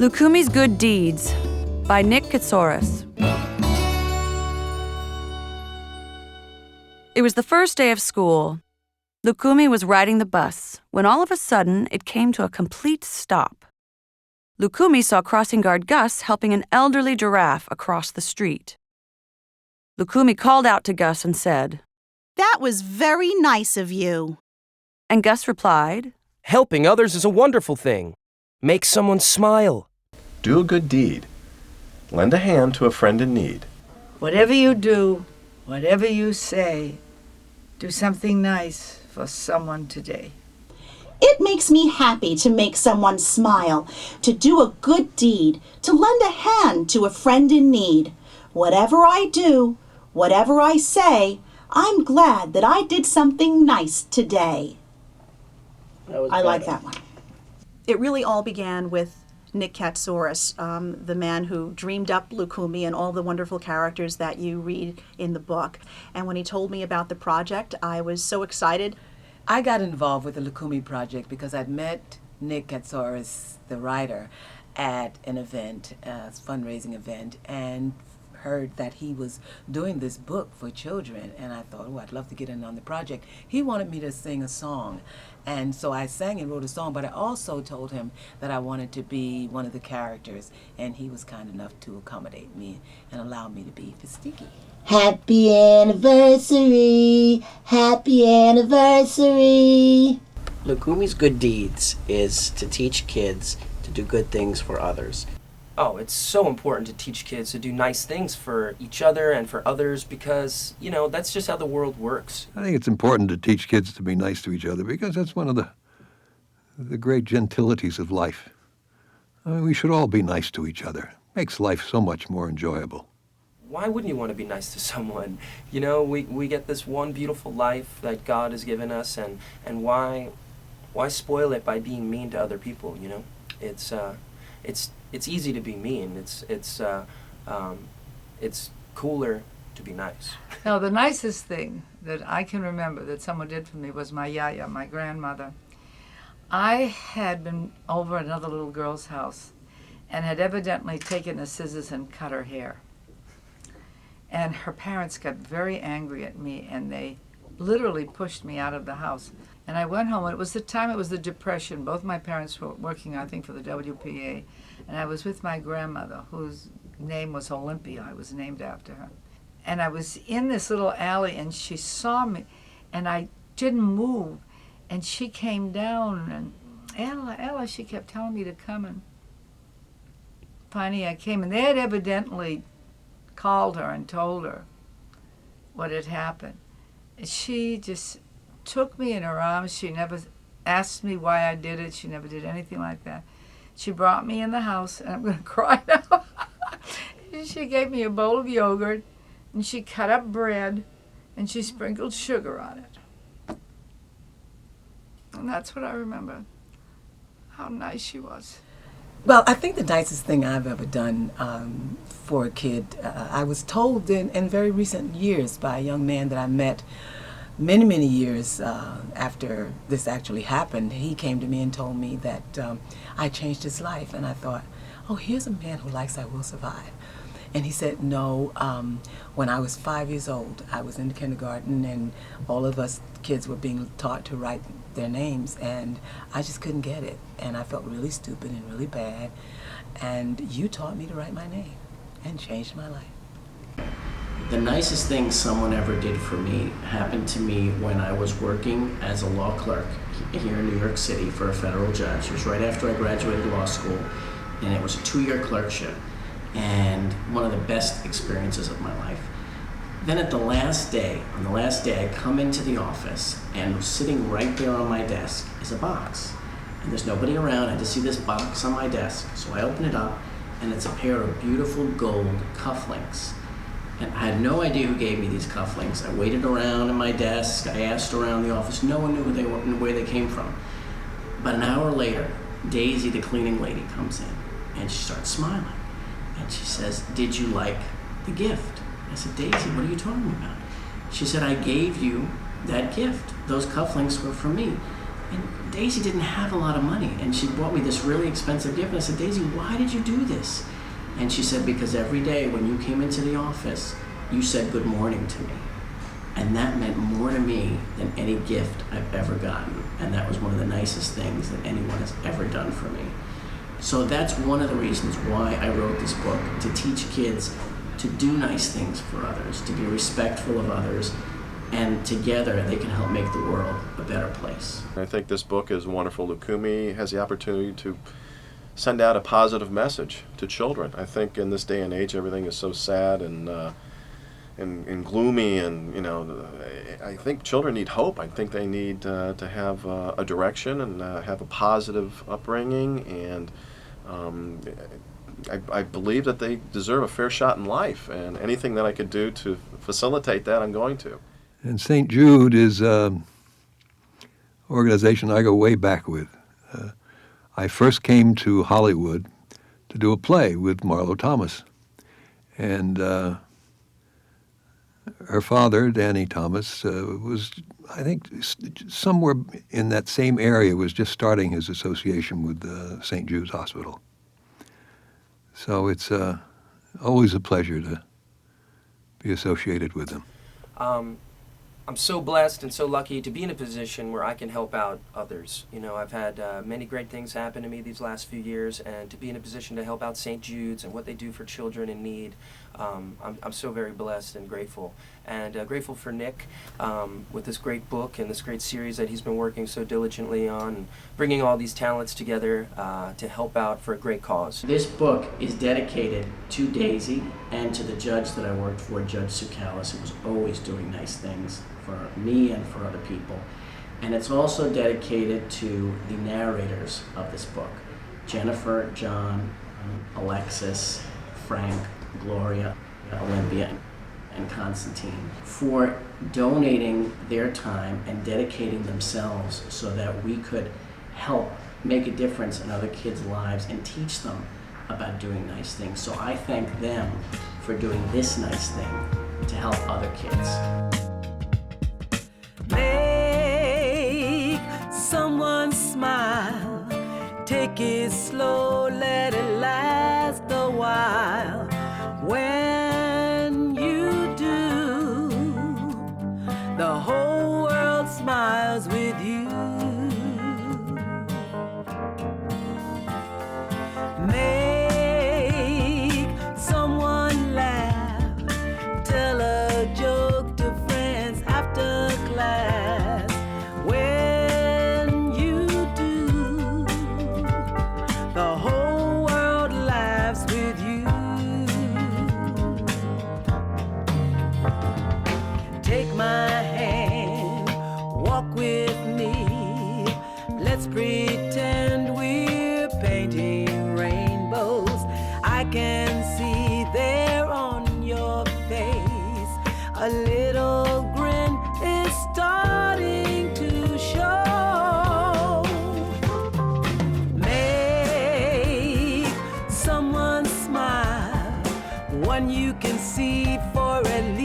Loukoumi's Good Deeds by Nick Katsouris. It was the first day of school. Loukoumi was riding the bus when all of a sudden it came to a complete stop. Loukoumi saw crossing guard Gus helping an elderly giraffe across the street. Loukoumi called out to Gus and said, "That was very nice of you." And Gus replied, "Helping others is a wonderful thing. Make someone smile. Do a good deed. Lend a hand to a friend in need. Whatever you do, whatever you say, do something nice for someone today." It makes me happy to make someone smile, to do a good deed, to lend a hand to a friend in need. Whatever I do, whatever I say, I'm glad that I did something nice today. I like that one. It really all began with Nick Katsouris, the man who dreamed up Loukoumi and all the wonderful characters that you read in the book. And when he told me about the project, I was so excited. I got involved with the Loukoumi project because I'd met Nick Katsouris, the writer, at an event, a fundraising event, and heard that he was doing this book for children, and I thought, oh, I'd love to get in on the project. He wanted me to sing a song, and so I sang and wrote a song, but I also told him that I wanted to be one of the characters, and he was kind enough to accommodate me and allow me to be Fistiki. Happy anniversary, happy anniversary. Loukoumi's Good Deeds is to teach kids to do good things for others. Oh, it's so important to teach kids to do nice things for each other and for others because, that's just how the world works. I think it's important to teach kids to be nice to each other because that's one of the great gentilities of life. I mean, we should all be nice to each other. Makes life so much more enjoyable. Why wouldn't you want to be nice to someone? We get this one beautiful life that God has given us, and why spoil it by being mean to other people? It's easy to be mean. It's cooler to be nice. No, the nicest thing that I can remember that someone did for me was my yaya, my grandmother. I had been over at another little girl's house and had evidently taken the scissors and cut her hair. And her parents got very angry at me, and they literally pushed me out of the house. And I went home, and it was the Depression. Both my parents were working, I think, for the WPA. And I was with my grandmother, whose name was Olympia. I was named after her. And I was in this little alley, and she saw me, and I didn't move. And she came down, and Ella, she kept telling me to come. And finally I came, and they had evidently called her and told her what had happened. And she just took me in her arms. She never asked me why I did it. She never did anything like that. She brought me in the house, and I'm going to cry now. She gave me a bowl of yogurt, and she cut up bread, and she sprinkled sugar on it. And that's what I remember, how nice she was. Well, I think the nicest thing I've ever done for a kid, I was told in very recent years by a young man that I met many, many years after this actually happened. He came to me and told me that I changed his life. And I thought, oh, here's a man who likes I Will Survive. And he said, no, when I was 5 years old, I was in kindergarten, and all of us kids were being taught to write their names, and I just couldn't get it. And I felt really stupid and really bad. And you taught me to write my name and changed my life. The nicest thing someone ever did for me happened to me when I was working as a law clerk here in New York City for a federal judge. It was right after I graduated law school, and it was a 2-year clerkship, and one of the best experiences of my life. Then on the last day, I come into the office, and sitting right there on my desk is a box. And there's nobody around. I just see this box on my desk. So I open it up, and it's a pair of beautiful gold cufflinks. And I had no idea who gave me these cufflinks. I waited around in my desk. I asked around the office. No one knew who they were and where they came from. But an hour later, Daisy, the cleaning lady, comes in, and she starts smiling. And she says, "Did you like the gift?" I said, "Daisy, what are you talking about?" She said, "I gave you that gift. Those cufflinks were for me." And Daisy didn't have a lot of money, and she bought me this really expensive gift. And I said, Daisy, why did you do this? And she said, because every day when you came into the office, you said good morning to me. And that meant more to me than any gift I've ever gotten. And that was one of the nicest things that anyone has ever done for me. So that's one of the reasons why I wrote this book, to teach kids to do nice things for others, to be respectful of others, and together they can help make the world a better place. I think this book is wonderful. Loukoumi has the opportunity to send out a positive message to children. I think in this day and age, everything is so sad and gloomy, and I think children need hope. I think they need to have a direction and have a positive upbringing, and I believe that they deserve a fair shot in life, and anything that I could do to facilitate that, I'm going to. And St. Jude is an organization I go way back with. I first came to Hollywood to do a play with Marlo Thomas, and her father, Danny Thomas, was, I think, somewhere in that same area, was just starting his association with St. Jude's Hospital. So it's always a pleasure to be associated with them. I'm so blessed and so lucky to be in a position where I can help out others. I've had many great things happen to me these last few years, and to be in a position to help out St. Jude's and what they do for children in need, I'm so very blessed and grateful. And grateful for Nick with this great book and this great series that he's been working so diligently on, and bringing all these talents together to help out for a great cause. This book is dedicated to Daisy and to the judge that I worked for, Judge Sukalis, who was always doing nice things for me and for other people. And it's also dedicated to the narrators of this book, Jennifer, John, Alexis, Frank, Gloria, Olympia, and Constantine, for donating their time and dedicating themselves so that we could help make a difference in other kids' lives and teach them about doing nice things. So I thank them for doing this nice thing to help other kids. Make someone smile. Take it slow, let it last a while. When you do, the whole world smiles with you. Make someone laugh. Tell a joke to friends after class. When you do, the whole world laughs with you. Take my hand, walk with me. Let's pretend we're painting rainbows. I can see there on your face a little grin is starting to show. Make someone smile, one you can see for at least